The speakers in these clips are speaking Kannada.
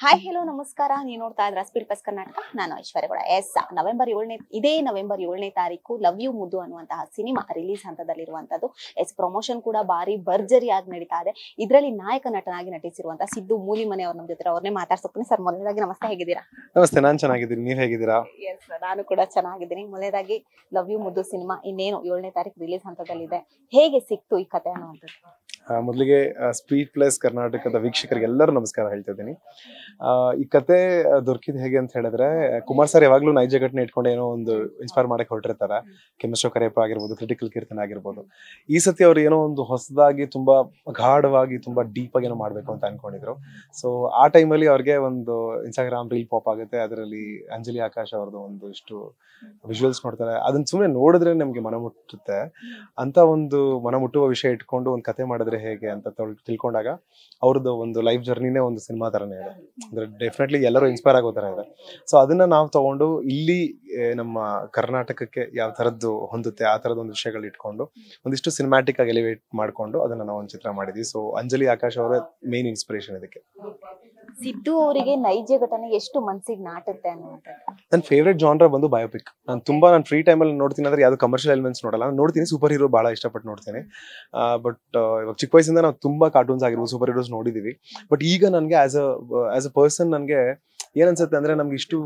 ಹಾಯ್ ಹೆಲೋ ನಮಸ್ಕಾರ. ನೀವು ನೋಡ್ತಾ ಇದ್ರ ಸ್ಪೀಡ್ ಪ್ಲಸ್ ಕರ್ನಾಟಕ. ನಾನು ಐಶ್ವರ್ಯಗೌಡ. ಇದೇ ನವೆಂಬರ್ 7ನೇ ತಾರೀಕು ಲವ್ ಯು ಮುದ್ದು ಅನ್ನುವಂತಹ ಸಿನಿಮಾ ರಿಲೀಸ್ ಹಂತದಲ್ಲಿರುವಂತದ್ದು. ಪ್ರಮೋಷನ್ ಕೂಡ ಬಾರಿ ಭರ್ಜರಿಯಾಗಿ ನಡೀತಾ ಇದೆ. ಇದರಲ್ಲಿ ನಾಯಕ ನಟನಾಗಿ ನಟಿಸಿರುವಂತಹ ಸಿದ್ದು ಮೂಲಿಮನೆ ಅವ್ರ ನಮ್ಮ ಜೊತೆ ಅವ್ರನ್ನೇ ಮಾತಾಡ್ಸೋತೀನಿ. ಸರ್, ಮೊದಲನೇದಾಗಿ ನಮಸ್ತೆ, ಹೇಗಿದ್ದೀರಾ? ನಮಸ್ತೆ, ನಾನು ಚೆನ್ನಾಗಿದ್ದೀನಿ. ನೀವ್ ಹೇಗಿದ್ದೀರಾ? ನಾನು ಕೂಡ ಚೆನ್ನಾಗಿದ್ದೀನಿ. ಮೊದಲನೇದಾಗಿ ಲವ್ ಯು ಮುದ್ದು ಸಿನಿಮಾ ಇನ್ನೇನು 7ನೇ ತಾರೀಕು ರಿಲೀಸ್ ಹಂತದಲ್ಲಿದೆ. ಹೇಗೆ ಸಿಕ್ತು ಈ ಕತೆ ಅನ್ನುವಂಥದ್ದು? ಮೊದಲಿಗೆ ಸ್ಪೀಡ್ ಪ್ಲಸ್ ಕರ್ನಾಟಕದ ವೀಕ್ಷಕರಿಗೆ ಎಲ್ಲರೂ ನಮಸ್ಕಾರ ಹೇಳ್ತಾ ಇದ್ದೀನಿ. ಈ ಕತೆ ದೊರಕಿದ್ ಹೇಗೆ ಅಂತ ಹೇಳಿದ್ರೆ, ಕುಮಾರ್ ಸರ್ ಯಾವಾಗ್ಲೂ ನೈಜ ಘಟನೆ ಇಟ್ಕೊಂಡು ಏನೋ ಒಂದು ಇನ್ಸ್ಪೈರ್ ಮಾಡಕ್ ಹೊರಟಿರ್ತಾರೆ. ಕೆಮಿಸ್ಟ್ರೋ ಕರೆಯಪ್ಪ ಆಗಿರ್ಬೋದು, ಕ್ರಿಟಿಕಲ್ ಕೀರ್ತನ ಆಗಿರ್ಬೋದು. ಈ ಸತಿ ಅವ್ರು ಏನೋ ಒಂದು ಹೊಸದಾಗಿ ತುಂಬಾ ಗಾಢವಾಗಿ ತುಂಬಾ ಡೀಪ್ ಆಗಿ ಏನೋ ಮಾಡ್ಬೇಕು ಅಂತ ಅನ್ಕೊಂಡಿದ್ರು. ಸೊ ಆ ಟೈಮಲ್ಲಿ ಅವ್ರಿಗೆ ಒಂದು ಇನ್ಸ್ಟಾಗ್ರಾಮ್ ರೀಲ್ ಪಾಪ್ ಆಗುತ್ತೆ. ಅದರಲ್ಲಿ ಅಂಜಲಿ ಆಕಾಶ್ ಅವ್ರದ್ದು ಒಂದು ಇಷ್ಟು ವಿಜುವಲ್ಸ್ ನೋಡ್ತಾರೆ. ಅದನ್ನ ಸುಮ್ಮನೆ ನೋಡಿದ್ರೆ ನಮ್ಗೆ ಮನ ಮುಟ್ಟುತ್ತೆ. ಅಂತ ಒಂದು ಮನ ಮುಟ್ಟುವ ವಿಷಯ ಇಟ್ಕೊಂಡು ಒಂದು ಕತೆ ಮಾಡಿದ್ರೆ ಹೇಗೆ ಅಂತ ತಿಳ್ಕೊಂಡಾಗ ಅವ್ರದ್ದು ಒಂದು ಲೈಫ್ ಜರ್ನಿನೇ ಒಂದು ಸಿನಿಮಾ ತರನೇ ಇದೆ. ಅಂದ್ರೆ ಡೆಫಿನೆಟ್ಲಿ ಎಲ್ಲರೂ ಇನ್ಸ್ಪೈರ್ ಆಗೋ ತರ ಇದೆ. ಸೊ ಅದನ್ನ ನಾವು ತಗೊಂಡು ಇಲ್ಲಿ ನಮ್ಮ ಕರ್ನಾಟಕಕ್ಕೆ ಯಾವ ತರದ್ದು ಹೊಂದುತ್ತೆ ಆ ತರದ ಒಂದು ವಿಷಯಗಳು ಇಟ್ಕೊಂಡು ಒಂದಿಷ್ಟು ಸಿನಿಮ್ಯಾಟಿಕ್ ಆಗಿ ಎಲಿವೇಟ್ ಮಾಡ್ಕೊಂಡು ಅದನ್ನ ನಾವು ಒಂದು ಚಿತ್ರ ಮಾಡಿದ್ವಿ. ಸೊ ಅಂಜಲಿ ಆಕಾಶ್ ಅವರ ಮೇನ್ ಇನ್ಸ್ಪಿರೇಷನ್ ಇದಕ್ಕೆ. ಸಿದ್ದು ಅವರಿಗೆ ನೈಜ ಘಟನೆ ಎಷ್ಟು ಮನಸ್ಸಿಗೆ ನಾಟುತ್ತೆ ಅನ್ನುವಂಥದ್ದು? ನನ್ನ ಫೇವ್ರೆಟ್ ಜಾನ್ರ ಬಂದು ಬಯೋಪಿಕ್. ನಾನು ಫ್ರೀ ಟೈಮಲ್ಲಿ ನೋಡ್ತೀನಿ ಅಂದ್ರೆ ಯಾವ್ದು ಕಮರ್ಷಿಯಲ್ ಎಲಿಮೆಂಟ್ಸ್ ನೋಡಲ್ಲ. ನಾನು ನೋಡ್ತೀನಿ, ಸೂಪರ್ ಹೀರೋ ಬಹಳ ಇಷ್ಟಪಟ್ಟು ನೋಡ್ತೀನಿ. ಬಟ್ ಇವಾಗ ಚಿಕ್ಕ ವಯಸ್ಸಿಂದ ನಾವು ತುಂಬಾ ಕಾರ್ಟೂನ್ಸ್ ಆಗಿರ್ಬೋದು, ಸೂಪರ್ ಹೀರೋಸ್ ನೋಡಿದೀವಿ. ಬಟ್ ಈಗ ನನಗೆ ಆಸ್ ಅ ಪರ್ಸನ್ ನನಗೆ ಏನ್ ಅನ್ಸುತ್ತೆ ಅಂದ್ರೆ ನಮ್ಗೆ ಇಷ್ಟು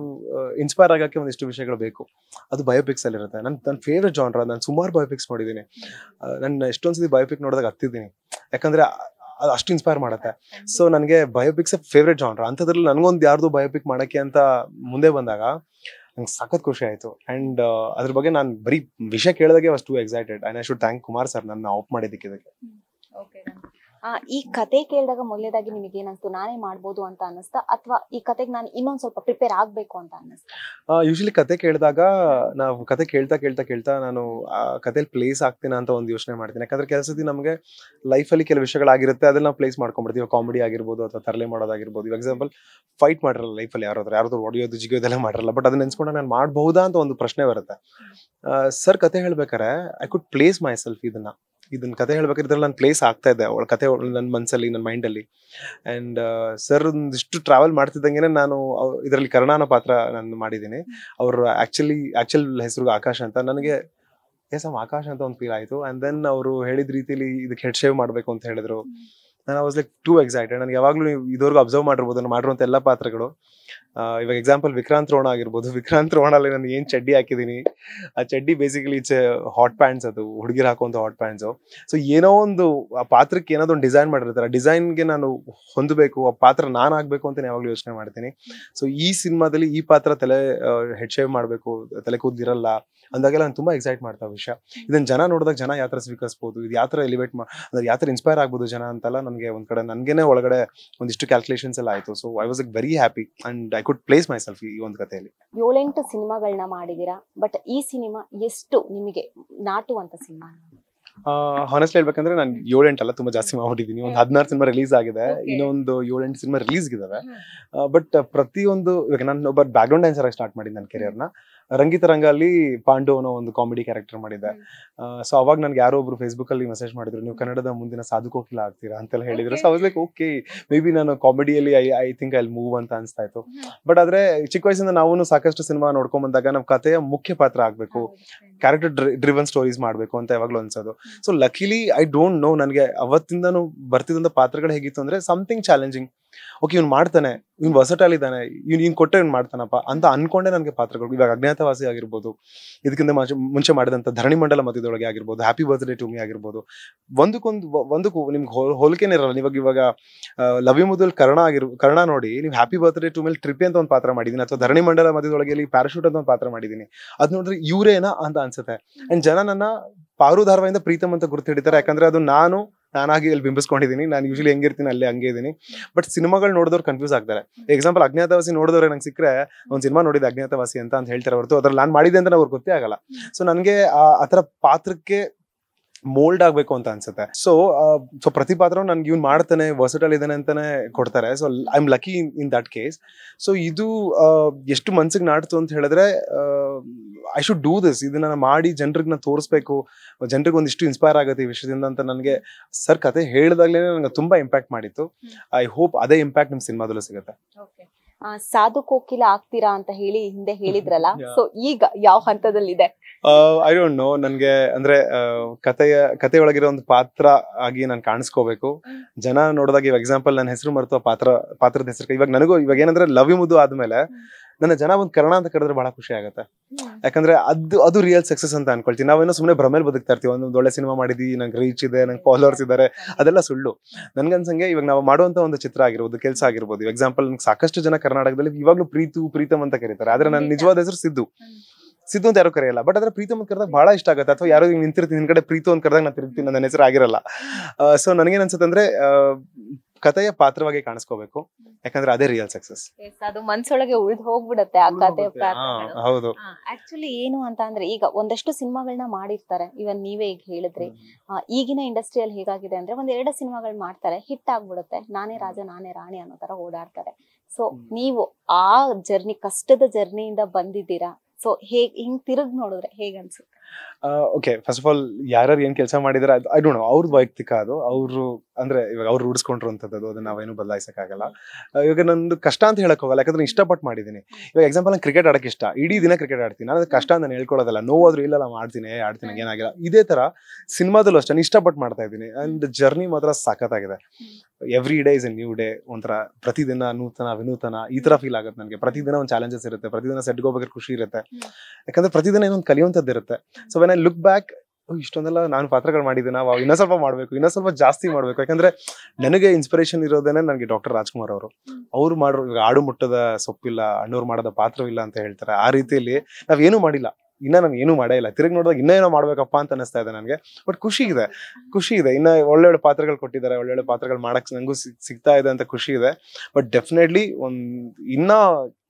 ಇನ್ಸ್ಪೈರ್ ಆಗಕ್ಕೆ ಒಂದಿಷ್ಟು ವಿಷಯಗಳು ಬೇಕು. ಅದು ಬಯೋಪಿಕ್ಸ್ ಅಲ್ಲಿ ಇರುತ್ತೆ. ನನ್ನ ಫೇವ್ರೆಟ್ ಜಾನ್ರ. ನಾನು ಸುಮಾರು ಬಯೋಪಿಕ್ಸ್ ನೋಡಿದ್ದೀನಿ. ನಾನು ಎಷ್ಟೊಂದ್ಸತಿ ಬಯೋಪಿಕ್ ನೋಡಿದಾಗ ಹತ್ತಿದ್ದೀನಿ. ಯಾಕಂದ್ರೆ ಅದು ಅಷ್ಟು ಇನ್ಸ್ಪೈರ್ ಮಾಡುತ್ತೆ. ಸೊ ನನಗೆ ಬಯೋಪಿಕ್ಸ್ ಫೇವ್ರೆಟ್ ಜಾನ್ರ. ಅಂಥದ್ರಲ್ಲಿ ನನಗೊಂದು ಯಾರ್ದು ಬಯೋಪಿಕ್ ಮಾಡಕ್ಕೆ ಅಂತ ಮುಂದೆ ಬಂದಾಗ ನಂಗೆ ಸಖತ್ ಖುಷಿ ಆಯ್ತು. ಅಂಡ್ ಅದ್ರ ಬಗ್ಗೆ ನಾನು ಬರೀ ವಿಷಯ ಕೇಳಿದಾಗೆ was too excited. And I should thank Kumar sir ನನ್ನ ಆಪ್ ಮಾಡಿದ್ದಕ್ಕೆ ಇದಕ್ಕೆ. ಈ ಕತೆ ಕೇಳಿದಾಗ ಮೊದಲೇದಾಗಿ ನಿಮಗೆ ಏನಂತು, ನಾನೇ ಮಾಡ್ಬೋದು ಅಂತ ಅನ್ನಿಸ್ತಾ, ಅಥವಾ ಈ ಕತೆಗೆ ನಾನು ಇನ್ನೊಂದ್ ಸ್ವಲ್ಪ ಪ್ರಿಪೇರ್ ಆಗ್ಬೇಕು ಅಂತ ಅನ್ನಿಸ್ತಾ? ಯೂಶಲಿ ಕತೆ ಕೇಳಿದಾಗ ನಾವು ಕತೆ ಕೇಳ್ತಾ ನಾನು ಆ ಕತೆಯಲ್ಲಿ ಪ್ಲೇಸ್ ಆಗ್ತೀನ ಅಂತ ಒಂದು ಯೋಚನೆ ಮಾಡ್ತೀನಿ. ಯಾಕಂದ್ರೆ ಕೆಲಸದಿ ನಮಗೆ ಲೈಫಲ್ಲಿ ಕೆಲವು ವಿಷಯಗಳಾಗಿರುತ್ತೆ, ಅದನ್ನ ನಾವು ಪ್ಲೇಸ್ ಮಾಡ್ಕೊಂಡ್ಬಿಡ್ತೀವಿ. ಕಾಮಿಡಿ ಆಗಿರ್ಬೋದು ಅಥವಾ ತರಲೆ ಮಾಡೋದಾಗಿರ್ಬೋದು. ಇವಾಗ ಎಕ್ಸಾಂಪಲ್ ಫೈಟ್ ಮಾಡಿರಲ್ಲ ಲೈಫಲ್ಲಿ, ಯಾರಾದ್ರೂ ಹೊಡೆಯೋದು ಜಿಗಿಯೋದೆಲ್ಲ ಮಾಡಿರಲ್ಲ. ಬಟ್ ಅದನ್ನ ನೆನ್ಸ್ಕೊಂಡಾಗ ನಾನು ಮಾಡ್ಬಹುದಾ ಅಂತ ಒಂದು ಪ್ರಶ್ನೆ ಬರುತ್ತೆ. ಸರ್ ಕತೆ ಹೇಳ್ಬೇಕಾರೆ I could place myself. ಇದನ್ನ ಕತೆ ಹೇಳ್ಬೇಕಾದ್ರೆ ಇದ್ರಲ್ಲಿ ನಾನು ಪ್ಲೇಸ್ ಆಗ್ತಾ ಇದ್ದೆ. ಅವಳ ಕತೆ ನನ್ನ ಮನಸ್ಸಲ್ಲಿ, ನನ್ನ ಮೈಂಡಲ್ಲಿ. ಆ್ಯಂಡ್ ಸರ್ ಒಂದಿಷ್ಟು ಟ್ರಾವೆಲ್ ಮಾಡ್ತಿದ್ದಂಗೆ ನಾನು ಇದರಲ್ಲಿ ಕರ್ಣನ ಪಾತ್ರ ನಾನು ಮಾಡಿದ್ದೀನಿ. ಅವ್ರ ಆಕ್ಚುಲ್ ಹೆಸರು ಆಕಾಶ್ ಅಂತ. ನನಗೆ ಆಕಾಶ್ ಅಂತ ಒಂದು ಫೀಲ್ ಆಯಿತು. ಆ್ಯಂಡ್ ದೆನ್ ಅವರು ಹೇಳಿದ ರೀತಿಲಿ ಇದಕ್ಕೆ ಹೆಡ್ ಶೇವ್ ಮಾಡಬೇಕು ಅಂತ ಹೇಳಿದ್ರು. ನಾನು ವಾಸ್ ಲೈಕ್ ಟೂ ಎಕ್ಸೈಟೆಡ್. ನನಗೆ ಯಾವಾಗಲೂ ನೀವು ಇದುವರೆಗೂ ಅಬ್ಸರ್ವ್ ಮಾಡಿರ್ಬೋದು ನಾನು ಮಾಡಿರುವಂಥ ಎಲ್ಲ ಪಾತ್ರಗಳು. ಇವಾಗ ಎಕ್ಸಾಂಪಲ್ ವಿಕ್ರಾಂತ್ ರೋಣ ಆಗಿರ್ಬೋದು. ವಿಕ್ರಾಂತ್ ರೋಣಲ್ಲಿ ನಾನು ಏನು ಚಡ್ಡಿ ಹಾಕಿದ್ದೀನಿ, ಆ ಚಡ್ಡಿ ಬೇಸಿಕಲಿ ಇಟ್ಸ್ ಹಾಟ್ ಪ್ಯಾಂಟ್ಸ್. ಅದು ಹುಡುಗಿರು ಹಾಕುವಂಥ ಹಾಟ್ ಪ್ಯಾಂಟ್ಸು. ಸೊ ಏನೋ ಒಂದು ಆ ಪಾತ್ರಕ್ಕೆ ಏನಾದ್ರು ಒಂದು ಡಿಸೈನ್ ಮಾಡಿರ್ತಾರೆ. ಡಿಸೈನ್ಗೆ ನಾನು ಹೊಂದಬೇಕು, ಆ ಪಾತ್ರ ನಾನು ಆಗಬೇಕು ಅಂತ ಯಾವಾಗಲೂ ಯೋಚನೆ ಮಾಡ್ತೀನಿ. ಸೊ ಈ ಸಿನಿಮಾದಲ್ಲಿ ಈ ಪಾತ್ರ ಹೆಡ್ ಶೇವ್ ಮಾಡಬೇಕು, ತಲೆ ಕೂದಿರಲ್ಲ ಅಂದಾಗೆಲ್ಲ ನಾನು ತುಂಬಾ ಎಕ್ಸೈಟ್ ಮಾಡ್ತಾ ವಿಷಯ. ಇದನ್ನ ಜನ ನೋಡಿದಾಗ ಜನ ಯಾವ ಥರ ಸ್ವೀಕರಿಸ್ಬೋದು, ಇದು ಯಾವ ಥರ ಎಲಿವೇಟ್ ಅಂದ್ರೆ ಯಾವ ಥರ ಇನ್ಸ್ಪೈರ್ ಆಗ್ಬೋದು ಜನ ಅಂತೆಲ್ಲ ನನಗೆ ಒಂದ್ ಕಡೆ ನನಗೇನೆ ಒಳಗಡೆ ಒಂದಿಷ್ಟು ಕ್ಯಾಲ್ಕುಲೇಷನ್ಸ್ ಎಲ್ಲ ಆಯಿತು. So I was very happy and I could place my self ಈ ಒಂದು ಕಥೆಯಲ್ಲಿ. 7-8 ಸಿನಿಮಾಗಳನ್ನ ಮಾಡಿದೀರಾ. ಬಟ್ ಈ ಸಿನಿಮಾ ಎಷ್ಟು ನಿಮಗೆ ನಾಟುವಂತ ಸಿನಿಮಾ? ಹಾನೆಸ್ಟ್ಲಿ ಹೇಳ್ಬೇಕಂದ್ರೆ ನಾನು 7-8 ಅಲ್ಲ, ತುಂಬಾ ಜಾಸ್ತಿ ಮಾಡ್ಬಿಟ್ಟಿದ್ದೀನಿ. ಒಂದು 16 ಸಿನಿಮಾ ರಿಲೀಸ್ ಆಗಿದೆ, ಇನ್ನೊಂದು 7-8 ಸಿನಿಮಾ ರಿಲೀಸ್ ಇದಾವೆ. ಬಟ್ ಪ್ರತಿಯೊಂದು ಇವಾಗ ನಾನು ಒಬ್ಬ ಬ್ಯಾಕ್ಗ್ರೌಂಡ್ ಡ್ಯಾನ್ಸರ್ ಆಗಿ ಸ್ಟಾರ್ಟ್ ಮಾಡಿದ್ದು ನನ್ನ ಕೆರಿಯರ್ನ. ರಂಗಿತ ರಂಗ ಅಲ್ಲಿ ಪಾಂಡು ಅನ್ನೋ ಒಂದು ಕಾಮಿಡಿ ಕ್ಯಾರೆಕ್ಟರ್ ಮಾಡಿದ್ದೆ. ಸೊ ಅವಾಗ ನನ್ಗೆ ಯಾರೋ ಒಬ್ರು ಫೇಸ್ಬುಕ್ ಅಲ್ಲಿ ಮೆಸೇಜ್ ಮಾಡಿದ್ರು, ನೀವು ಕನ್ನಡದ ಮುಂದಿನ ಸಾಧು ಕೋಕಿಲ ಆಗ್ತೀರಾ ಅಂತೆಲ್ಲ ಹೇಳಿದ್ರು. So I was like okay, maybe ನಾನು ಕಾಮಿಡಿಯಲ್ಲಿ I think I will move ಅಂತ ಅನ್ಸ್ತಾ ಇತ್ತು. ಬಟ್ ಆದ್ರೆ ಚಿಕ್ಕ ವಯಸ್ಸಿಂದ ನಾವು ಸಾಕಷ್ಟು ಸಿನಿಮಾ ನೋಡ್ಕೊಂಡ್ ಬಂದಾಗ ನಮ್ಮ ಕಥೆಯ ಮುಖ್ಯ ಪಾತ್ರ ಆಗ್ಬೇಕು, ಕ್ಯಾರೆಕ್ಟರ್ ಡ್ರಿವನ್ ಸ್ಟೋರೀಸ್ ಮಾಡ್ಬೇಕು ಅಂತ ಯಾವಾಗ್ಲೂ ಅನ್ಸೋದು. ಸೊ ಲಕಿಲಿ ಐ ಡೋಂಟ್ ನೋ, ನನಗೆ ಅವತ್ತಿಂದನೂ ಬರ್ತಿದ್ದಂತ ಪಾತ್ರಗಳು ಹೇಗಿತ್ತು ಅಂದ್ರೆ ಸಮಥಿಂಗ್ ಚಾಲೆಂಜಿಂಗ್. ಓಕೆ, ಇವ್ನು ಮಾಡ್ತಾನೆ, ಇವ್ನು ವರ್ಸಟೈಲ್ ಇದ್ದಾನೆ, ಇವ್ನು ಕೊಟ್ಟರೆ ಇವ್ನು ಮಾಡ್ತಾನಪ್ಪ ಅಂತ ಅನ್ಕೊಂಡೆ ನನಗೆ ಪಾತ್ರಗಳು. ಇವಾಗ ಅಜ್ಞಾತವಾಸಿ ಆಗಿರ್ಬೋದು, ಇದಕ್ಕಿಂತ ಮುಂಚೆ ಮಾಡಿದಂಥ ಧರಣಿ ಮಂಡಲ ಮಧ್ಯದೊಳಗೆ ಆಗಿರ್ಬೋದು, ಹ್ಯಾಪಿ ಬರ್ತ್ಡೇ ಟು ಮೀ ಆಗಿರ್ಬೋದು, ಒಂದಕ್ಕೂ ನಿಮ್ಗೆ ಹೋಲಿಕೆನೇ ಇರಲ್ಲ. ಇವಾಗ ಲವ್ ಯು ಮುದ್ದು ಕರ್ಣ ನೋಡಿ, ನೀವು ಹ್ಯಾಪಿ ಬರ್ತ್ಡೇ ಟು ಮೇಲೆ ಟ್ರಿಪ್ ಅಂತ ಒಂದು ಪಾತ್ರ ಮಾಡಿದ್ದೀನಿ, ಅಥವಾ ಧರಣಿ ಮಂಡಲ ಮಧ್ಯದೊಳಗೆ ಪ್ಯಾರಾಶೂಟ್ ಅಂತ ಒಂದು ಪಾತ್ರ ಮಾಡಿದ್ದೀನಿ. ಅದ್ ನೋಡಿದ್ರೆ ಇವರೇನಾ ಅಂತ ಅನ್ಸುತ್ತೆ. ಅಂಡ್ ಜನ ನನ್ನ ಪಾರು ಧಾರವಾಹಿಂದ ಪ್ರೀತಮ್ ಅಂತ ಗುರುತು ಹಿಡಿತಾರೆ. ಯಾಕಂದ್ರೆ ಅದು ನಾನಾಗಿ ಅಲ್ಲಿ ಬಿಂಬಿಸ್ಕೊಂಡಿದ್ದೀನಿ. ನಾನು ಯೂಶಲಿ ಹೆಂಗಿರ್ತೀನಿ ಅಲ್ಲೇ ಹಂಗೆ ಇದೀನಿ. ಬಟ್ ಸಿನಿಮಾಗಳು ನೋಡಿದವ್ರು ಕನ್ಫ್ಯೂಸ್ ಆಗ್ತಾರೆ. ಎಕ್ಸಾಂಪಲ್ ಅಜ್ಞಾತವಾಸಿ ನೋಡಿದವ್ರೆ ನಂಗೆ ಸಿಕ್ಕರೆ ಒಂದು ಸಿನಿಮಾ ನೋಡಿದೆ ಅಜ್ಞಾತವಾಸಿ ಅಂತ ಹೇಳ್ತಾರೆ ಹೊರತು ಅದ್ರಲ್ಲಿ ನಾನು ಮಾಡಿದೆ ಅಂತ ಅವ್ರಿಗೆ ಗೊತ್ತೇ ಆಗಲ್ಲ. ಸೊ ನನಗೆ ಆ ಥರ ಪಾತ್ರಕ್ಕೆ ಮೋಲ್ಡ್ ಆಗ್ಬೇಕು ಅಂತ ಅನ್ಸುತ್ತೆ. ಸೊ ಪ್ರತಿ ಪಾತ್ರ ನನ್ಗೆ ಇವ್ನು ಮಾಡ್ತಾನೆ, ವರ್ಸಟೈಲ್ ಇದ್ದಾನೆ ಅಂತಾನೆ ಕೊಡ್ತಾರೆ. So I am lucky in that case. So ಇದು ಎಷ್ಟು ಮನ್ಸಿಗೆ ನಾಡ್ತು ಅಂತ ಹೇಳಿದ್ರೆ ಐ ಶುಡ್ ಡೂ ದಿಸ್, ಇದನ್ನ ಮಾಡಿ ಜನರಿಗೆ ನಾನು ತೋರಿಸ್ಬೇಕು, ಜನರಿಗೆ ಒಂದಿಷ್ಟು ಇನ್ಸ್ಪೈರ್ ಆಗುತ್ತೆ ಈ ವಿಷಯದಿಂದ ಅಂತ ನನಗೆ ಸರ್ ಕತೆ ಹೇಳಿದಾಗ್ಲೇ ನನಗೆ ತುಂಬಾ ಇಂಪ್ಯಾಕ್ಟ್ ಮಾಡಿತ್ತು. ಐ ಹೋಪ್ ಅದೇ ಇಂಪ್ಯಾಕ್ಟ್ ನಿಮ್ ಸಿನಿಮಾದಲ್ಲೂ ಸಿಗುತ್ತೆ. ಸಾಧು ಕೋಕಿಲ ಆಗ್ತೀರಾ ಅಂತ ಹೇಳಿ ಹಿಂದೆ ಹೇಳಿದ್ರಲ್ಲ, ಸೊ ಈಗ ಯಾವ ಹಂತದಲ್ಲಿದೆ? ಐ ಡೋಂಟ್ ನೋ, ನನ್ಗೆ ಅಂದ್ರೆ ಕತೆ ಒಳಗಿರೋ ಒಂದು ಪಾತ್ರ ಆಗಿ ನಾನು ಕಾಣಿಸ್ಕೋಬೇಕು. ಜನ ನೋಡಿದಾಗ ಇವಾಗ ಎಕ್ಸಾಂಪಲ್ ನನ್ನ ಹೆಸರು ಮರೆತು ಪಾತ್ರದ ಹೆಸರು ಇವಾಗ ನನಗೂ ಇವಾಗ ಏನಂದ್ರೆ ಲವ್ ಯು ಮುದ್ದು ಆದ್ಮೇಲೆ ನನ್ನ ಜನ ಒಂದು ಕರ್ಣ ಅಂತ ಕರೆದ್ರೆ ಬಹಳ ಖುಷಿ ಆಗುತ್ತೆ. ಯಾಕಂದ್ರೆ ಅದು ರಿಯಲ್ ಸಕ್ಸಸ್ ಅಂತ ಅನ್ಕೊಳ್ತೀನಿ. ನಾವೇನೋ ಸುಮ್ಮನೆ ಭ್ರಮೇಲಿ ಬದುಕ್ತಾ ಇರ್ತೀವಿ, ಒಂದು ಒಳ್ಳೆ ಸಿನಿಮಾ ಮಾಡಿದ್ವಿ, ನಂಗೆ ರೀಚ್ ಇದೆ, ನಂಗೆ ಫಾಲೋವರ್ಸ್ ಇದ್ದಾರೆ, ಅದೆಲ್ಲ ಸುಳ್ಳು. ನನ್ಗನ್ಸಂಗೆ ಇವಾಗ ನಾವು ಮಾಡುವಂತ ಒಂದು ಚಿತ್ರ ಆಗಿರ್ಬೋದು, ಕೆಲಸ ಆಗಿರ್ಬೋದು, ಎಕ್ಸಾಂಪಲ್ ಸಾಕಷ್ಟು ಜನ ಕರ್ನಾಟಕದಲ್ಲಿ ಇವಾಗ್ಲೂ ಪ್ರೀತಮ್ ಅಂತ ಕರೀತಾರೆ. ಆದ್ರೆ ನನ್ನ ನಿಜವಾದ ಹೆಸರು ಸಿದ್ದು ಅಂತ ಯಾರು ಕರೆಯಲ್ಲ. ಬಟ್ ಅದ್ರ ಪ್ರೀತಮ್ ಅಂತ ಕರೆದಾಗ ಬಹಳ ಇಷ್ಟ ಆಗುತ್ತೆ. ಅಥವಾ ಯಾರೋ ನಿಂತಿರ್ತೀನಿ ನಿನ್ ಕಡೆ ಪ್ರೀತು ಅಂತ ಕರೆದಾಗ ನಾನು ತಿರುಗ್ತೀನಿ, ನನ್ನ ಹೆಸರು ಆಗಿರಲ್ಲ. ಸೊ ನನಗೇನ್ ಅನ್ಸುತ್ತೆ ಅಂದ್ರೆ ಕಥೆಯ ಪಾತ್ರವಾಗಿ ಕಾಣಿಸ್ಕೋಬೇಕು, ಯಾಕಂದ್ರೆ ಅದೇ ರಿಯಲ್ ಸಕ್ಸಸ್. ಅದು ಮನ್ಸೊಳಗೆ ಉಳಿದು ಹೋಗ್ಬಿಡತ್ತೆ ಆ ಕಥೆಯ ಪಾತ್ರಗಳು. ಹೌದು. ಆಕ್ಚುಲಿ ಏನು ಅಂತ ಅಂದ್ರೆ ಈಗ ಒಂದಷ್ಟು ಸಿನಿಮಾಗಳನ್ನ ಮಾಡಿರ್ತಾರೆ, ಇವನ್ ನೀವೇ ಈಗ ಹೇಳಿದ್ರಿ. ಈಗಿನ ಇಂಡಸ್ಟ್ರಿಯಲ್ಲಿ ಹೇಗಾಗಿದೆ ಅಂದ್ರೆ ಒಂದ್ 2 ಸಿನಿಮಾಗಳು ಮಾಡ್ತಾರೆ, ಹಿಟ್ ಆಗ್ಬಿಡುತ್ತೆ, ನಾನೇ ರಾಜ ನಾನೇ ರಾಣಿ ಅನ್ನೋ ತರ ಓಡಾಡ್ತಾರೆ. ಸೊ ನೀವು ಆ ಕಷ್ಟದ ಜರ್ನಿಯಿಂದ ಬಂದಿದ್ದೀರಾ. ಸೊ ಹಿಂಗ್ ತಿರುಗ್ ನೋಡಿದ್ರೆ ಹೇಗ್ ಅನ್ಸುತ್ತೆ? ಓಕೆ, ಫಸ್ಟ್ ಆಫ್ ಆಲ್ ಯಾರು ಏನ್ ಕೆಲಸ ಮಾಡಿದಾರೆ ಐ ಡೋಂಟ್ ನೋ, ಅವ್ರದ್ದು ವೈಯಕ್ತಿಕ ಅದು. ಅವರು ಅಂದ್ರೆ ಇವಾಗ ಅವ್ರು ರೂಢಿಸ್ಕೊಂಡ್ರು ಅಂತದ್ದು, ಅದನ್ನ ನಾವೇನು ಬದಲಾಯಿಸಕ್ಕಾಗಲ್ಲ. ಇವಾಗ ನಂದು ಕಷ್ಟ ಅಂತ ಹೇಳಕ್ ಹೋಗಲ್ಲ, ಯಾಕಂದ್ರೆ ಇಷ್ಟಪಟ್ಟು ಮಾಡಿದೀನಿ. ಇವಾಗ ಎಕ್ಸಾಂಪಲ್ ನಂಗೆ ಕ್ರಿಕೆಟ್ ಆಡಕ್ಕೆ ಇಷ್ಟ, ಇಡೀ ದಿನ ಕ್ರಿಕೆಟ್ ಆಡ್ತೀನಿ. ನಾನು ಕಷ್ಟ ಅಂತ ನಾನು ಹೇಳ್ಕೊಳ್ಳೋದಲ್ಲ, ನೋವಾದ್ರೂ ಇಲ್ಲ ಆಡ್ತೀನಿ ಏನಾಗಿಲ್ಲ. ಇದೇ ತರ ಸಿನಿಮಾದಲ್ಲೂ ಅಷ್ಟೇ ಇಷ್ಟಪಟ್ಟು ಮಾಡ್ತಾ ಇದ್ದೀನಿ. ಅಂಡ್ ಜರ್ನಿ ಮಾತ್ರ ಸಖತ್ತಾಗಿದೆ. Every day is A new day. ಒಂಥರ ಪ್ರತಿದಿನ ನೂತನ ವಿನೂತನ ಈ ತರ ಫೀಲ್ ಆಗುತ್ತೆ ನನಗೆ. ಪ್ರತಿದಿನ ಒಂದು ಚಾಲೆಂಜಸ್ ಇರುತ್ತೆ, ಪ್ರತಿದಿನ ಸೆಟ್ಗೆ ಹೋಗ್ಬೇಕಾದ್ರೆ ಖುಷಿ ಇರುತ್ತೆ, ಯಾಕಂದ್ರೆ ಪ್ರತಿದಿನ ಏನೊಂದು ಕಲಿಯುವಂಥದ್ದು ಇರುತ್ತೆ. So when I look back, ಇಷ್ಟೊಂದೆಲ್ಲ ನಾನು ಪಾತ್ರಗಳು ಮಾಡಿದ್ದೀನ, ಇನ್ನೂ ಸ್ವಲ್ಪ ಮಾಡ್ಬೇಕು, ಇನ್ನೂ ಸ್ವಲ್ಪ ಜಾಸ್ತಿ ಮಾಡ್ಬೇಕು. ಯಾಕಂದ್ರೆ ನನಗೆ ಇನ್ಸ್ಪಿರೇಷನ್ ಇರೋದೇನೆ ನನಗೆ ಡಾಕ್ಟರ್ ರಾಜ್ಕುಮಾರ್ ಅವರು. ಅವ್ರು ಮಾಡೋ ಆಡು ಮುಟ್ಟದ ಸೊಪ್ಪಿಲ್ಲ, ಅಣ್ಣವ್ರು ಮಾಡೋದ ಪಾತ್ರವಿಲ್ಲ ಅಂತ ಹೇಳ್ತಾರೆ. ಆ ರೀತಿಯಲ್ಲಿ ನಾವೇನು ಮಾಡಿಲ್ಲ, ಇನ್ನ ನಾನು ಏನು ಮಾಡೇ ಇಲ್ಲ. ತಿರುಗಿ ನೋಡಿದಾಗ ಇನ್ನೇನೋ ಮಾಡ್ಬೇಕಪ್ಪ ಅಂತ ಅನಿಸ್ತಾ ಇದೆ ನನಗೆ. ಬಟ್ ಖುಷಿ ಇದೆ. ಇನ್ನ ಒಳ್ಳೊಳ್ಳೆ ಪಾತ್ರಗಳು ಕೊಟ್ಟಿದ್ದಾರೆ, ಒಳ್ಳೊಳ್ಳೆ ಪಾತ್ರಗಳು ಮಾಡಕ್ ನಂಗೂ ಸಿಗ್ತಾ ಇದೆ ಅಂತ ಖುಷಿ ಇದೆ. ಬಟ್ ಡೆಫಿನೆಟ್ಲಿ ಇನ್ನ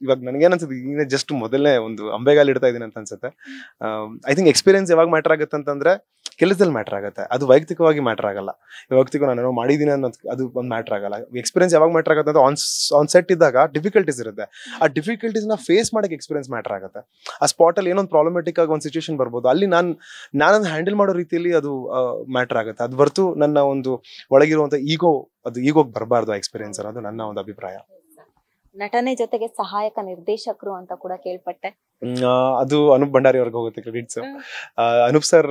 ಇವಾಗ ನನಗೇನನ್ಸುತ್ತೆ, ಈಗ ಜಸ್ಟ್ ಮೊದಲನೇ ಒಂದು ಅಂಬೆಗಾಲ್ ಇಡ್ತಾ ಇದೀನಿ ಅಂತ ಅನ್ಸುತ್ತೆ. ಐ ಥಿಂಕ್ ಎಕ್ಸ್ಪೀರಿಯನ್ಸ್ ಯಾವಾಗ ಮ್ಯಾಟರ್ ಆಗುತ್ತೆ ಅಂತಂದ್ರೆ ಕೆಲಸದಲ್ಲಿ ಮ್ಯಾಟರ್ ಆಗುತ್ತೆ, ಅದು ವೈಯಕ್ತಿಕವಾಗಿ ಮ್ಯಾಟರ್ ಆಗಲ್ಲ. ವೈಯಕ್ತಿಕ ನಾನು ಮಾಡಿದೀನಿ ಅನ್ನೋದು ಅದು ಒಂದು ಮ್ಯಾಟರ್ ಆಗಲ್ಲ. ಎಕ್ಸ್ಪೀರಿಯನ್ಸ್ ಯಾವಾಗ ಮ್ಯಾಟರ್ ಆಗುತ್ತೆ ಅಂದ್ರೆ ಆನ್ ಸೆಟ್ ಇದ್ದಾಗ ಡಿಫಿಕಲ್ಟೀಸ್ ಇರುತ್ತೆ. ಆ ಡಿಫಿಕಲ್ಟೀಸ್ ನ ಫೇಸ್ ಮಾಡಕ್ಕೆ ಎಕ್ಸ್ಪೀರಿಯನ್ಸ್ ಮ್ಯಾಟರ್ ಆಗುತ್ತೆ. ಆ ಸ್ಪಾಟ್ ಅಲ್ಲಿ ಏನೊಂದು ಪ್ರಾಬ್ಲಮೆಟಿಕ್ ಆಗಿ ಒಂದು ಸಿಚುವೇಶನ್ ಬರ್ಬೋದು, ಅಲ್ಲಿ ನಾನು ಹ್ಯಾಂಡಲ್ ಮಾಡೋ ರೀತಿಯಲ್ಲಿ ಅದು ಮ್ಯಾಟರ್ ಆಗುತ್ತೆ. ಅದು ಬರ್ತು ನನ್ನ ಒಂದು ಒಳಗಿರುವಂತ ಈಗೋಗ್ ಬರಬಾರ್ದು ಆ ಎಕ್ಸ್ಪೀರಿಯನ್ಸ್ ಅನ್ನೋದು ನನ್ನ ಒಂದು ಅಭಿಪ್ರಾಯ. ನಟನೆ ಜೊತೆಗೆ ಸಹಾಯಕ ನಿರ್ದೇಶಕರು ಅಂತ ಕೂಡ ಕೇಳ್ಪಟ್ಟೆ. ಅದು ಅನೂಪ್ ಭಂಡಾರಿ ಅವ್ರಿಗೆ ಹೋಗುತ್ತೆ ಕ್ರೆಡಿಟ್ಸ್. ಅನೂಪ್ ಸರ್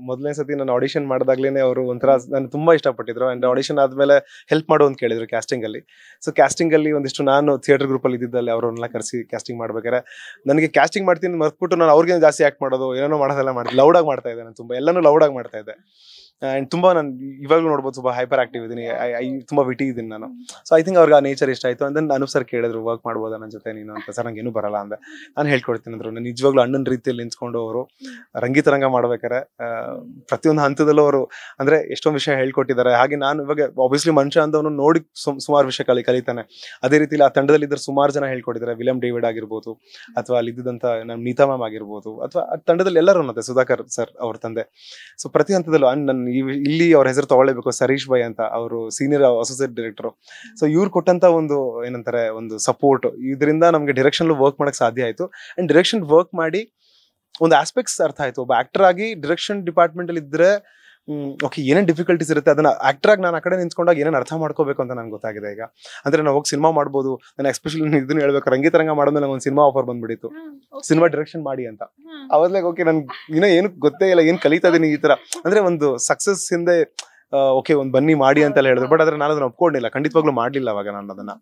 ಮೊದಲನೇ ಸತಿ ನಾನು ಆಡಿಷನ್ ಮಾಡಿದಾಗ್ಲೇನೆ ಅವರು ಒಂಥರ ನಾನು ತುಂಬಾ ಇಷ್ಟಪಟ್ಟಿದ್ರು. ಅಂಡ್ ಆಡಿಷನ್ ಆದ್ಮೇಲೆ ಹೆಲ್ಪ್ ಮಾಡೋ ಅಂತ ಕೇಳಿದ್ರು ಕ್ಯಾಸ್ಟಿಂಗ್ ಅಲ್ಲಿ. ಸೊ ಕ್ಯಾಸ್ಟಿಂಗ್ ಅಲ್ಲಿ ಒಂದಿಷ್ಟು ನಾನು ಥಿಯೇಟರ್ ಗ್ರೂಪ್ ಅಲ್ಲಿ ಇದ್ದಿದ್ದಲ್ಲಿ ಅವ್ರನ್ನೆಲ್ಲ ಕರೆಸಿ ಕ್ಯಾಸ್ಟಿಂಗ್ ಮಾಡ್ಬೇಕಾರೆ ನನಗೆ ಕ್ಯಾಸ್ಟಿಂಗ್ ಮಾಡ್ತೀನಿ ಮರ್ತ್ಬಿಟ್ಟು ನಾನು ಅವ್ರಿಗೆ ಜಾಸ್ತಿ ಆಕ್ಟ್ ಮಾಡೋದು ಏನೇನೋ ಮಾಡೋದೆಲ್ಲ ಮಾಡ್ತೀನಿ. ಲೌಡ್ ಆಗಿ ಮಾಡ್ತಾ ಇದ್ದೆ, ನಾನು ತುಂಬಾ ಎಲ್ಲಾನು ಲೌಡ್ ಆಗಿ ಮಾಡ್ತಾ ಇದ್ದೆ. ಅಂಡ್ ತುಂಬಾ ನಾನು ಇವಾಗಲೂ ನೋಡ್ಬೋದು ತುಂಬಾ ಹೈಪರ್ ಆಕ್ಟಿವ್ ಇದೀನಿ, ತುಂಬಾ ವಿಟಿ ಇದೀನಿ ನಾನು. ಸೊ ಐ ಥಿಂಕ್ ಅವ್ರಿಗೆ ಆ ನೇಚರ್ ಇಷ್ಟ ಆಯ್ತು. ಅಂಡ್ ದೆನ್ ಅನೂಪ್ ಸರ್ ಕೇಳಿದ್ರು ವರ್ಕ್ ಮಾಡ್ಬೋದಾ ನನ್ನ ಜೊತೆ ನೀನು ಅಂತ. ಸರ್ ನಂಗೆ ಏನು ಬರಲ್ಲ ಅಂದೆ. ನಾನು ಹೇಳ್ಕೊಡ್ತೀನಿ ಅಂದ್ರು. ನಾನು ನಿಜವಾಗ್ಲೂ ಅಣ್ಣನ ರೀತಿಯಲ್ಲಿ ನಿಂತ್ಕೊಂಡು ಅವರು ರಂಗಿತರಂಗ ಮಾಡ್ಬೇಕಾರೆ ಪ್ರತಿಯೊಂದು ಹಂತದಲ್ಲೂ ಅವರು ಅಂದ್ರೆ ಎಷ್ಟೊಂದು ವಿಷಯ ಹೇಳ್ಕೊಟ್ಟಿದ್ದಾರೆ. ಹಾಗೆ ನಾನು ಇವಾಗ ಆಬ್ವಿಯಸ್ಲಿ ಮನುಷ್ಯ ಅಂದವನು ನೋಡಿ ಸುಮಾರು ವಿಷಯ ಕಲಿತಾನೆ. ಅದೇ ರೀತಿಲಿ ಆ ತಂಡದಲ್ಲಿ ಇದ್ದರೆ ಸುಮಾರು ಜನ ಹೇಳ್ಕೊಟ್ಟಿದ್ದಾರೆ. ವಿಲಿಯಂ ಡೇವಿಡ್ ಆಗಿರ್ಬೋದು, ಅಥವಾ ಅಲ್ಲಿ ಇದ್ದಂತ ನಮ್ಮ ನೀತಾ ಮ್ಯಾಮ್ ಆಗಿರ್ಬೋದು, ಅಥವಾ ಆ ತಂಡದಲ್ಲಿ ಎಲ್ಲರೂ ಅನ್ನತ್ತೆ, ಸುಧಾಕರ್ ಸರ್ ಅವ್ರ ತಂದೆ. ಸೊ ಪ್ರತಿ ಹಂತದಲ್ಲೂ ನನ್ನ ಇಲ್ಲಿ ಅವ್ರ ಹೆಸರು ತಗೊಳ್ಳೇಬೇಕು, ಸರೀಶ್ ಭಾಯ್ ಅಂತ, ಅವರು ಸೀನಿಯರ್ ಅಸೋಸಿಯೇಟ್ ಡೈರೆಕ್ಟರ್. ಸೊ ಇವ್ರು ಕೊಟ್ಟಂತ ಒಂದು ಏನಂತಾರೆ ಒಂದು ಸಪೋರ್ಟ್, ಇದರಿಂದ ನಮ್ಗೆ ಡೈರೆಕ್ಷನ್ ವರ್ಕ್ ಮಾಡಕ್ ಸಾಧ್ಯ ಆಯ್ತು. ಅಂಡ್ ಡೈರೆಕ್ಷನ್ ವರ್ಕ್ ಮಾಡಿ ಒಂದು ಆಸ್ಪೆಕ್ಟ್ಸ್ ಅರ್ಥ ಆಯ್ತು. ಒಬ್ಬ ಆಕ್ಟರ್ ಆಗಿ ಡೈರೆಕ್ಷನ್ ಡಿಪಾರ್ಟ್ಮೆಂಟ್ ಅಲ್ಲಿ ಇದ್ರೆ ಓಕೆ ಏನೇನು ಡಿಫಿಕಲ್ಟೀಸ್ ಇರುತ್ತೆ ಅದನ್ನ ಆಕ್ಟರ್ ಆಗಿ ನಾನು ಆ ಕಡೆ ನಿಂತ್ಕೊಂಡಾಗ ಏನೇನು ಅರ್ಥ ಮಾಡ್ಕೋಬೇಕು ಅಂತ ನಂಗೆ ಗೊತ್ತಾಗಿದೆ ಈಗ. ಅಂದ್ರೆ ನಾವು ಹೋಗಿ ಸಿನಿಮಾ ಮಾಡ್ಬೋದು. ನಾನು ಎಸ್ಪೆಷಲಿ ಇದನ್ನ ಹೇಳ್ಬೇಕು, ರಂಗಿತರಂಗ ಮಾಡಿದ್ಮೇಲೆ ಒಂದು ಸಿನಿಮಾ ಆಫರ್ ಬಂದ್ಬಿಟ್ಟಿತ್ತು, ಸಿನಿಮಾ ಡೈರೆಕ್ಷನ್ ಮಾಡಿ ಅಂತ. ಅವಾಗ್ಲಾಗ ಓಕೆ ನನ್ಗೆ ಇನ್ನೂ ಏನು ಗೊತ್ತೇ ಇಲ್ಲ, ಏನ್ ಕಲಿತಾ ಇದೀನಿ ಈ ತರ. ಅಂದ್ರೆ ಒಂದು ಸಕ್ಸಸ್ ಹಿಂದೆ ಓಕೆ ಒಂದ್ ಬನ್ನಿ ಮಾಡಿ ಅಂತೆಲ್ಲ ಹೇಳಿದ್ರು. ಬಟ್ ಆದ್ರೆ ನಾನು ಅದನ್ನ ಒಪ್ಕೊಂಡಿಲ್ಲ, ಖಂಡಿತವಾಗ್ಲೂ ಮಾಡ್ಲಿಲ್ಲ ಅವಾಗ ನಾನು ಅದನ್ನ.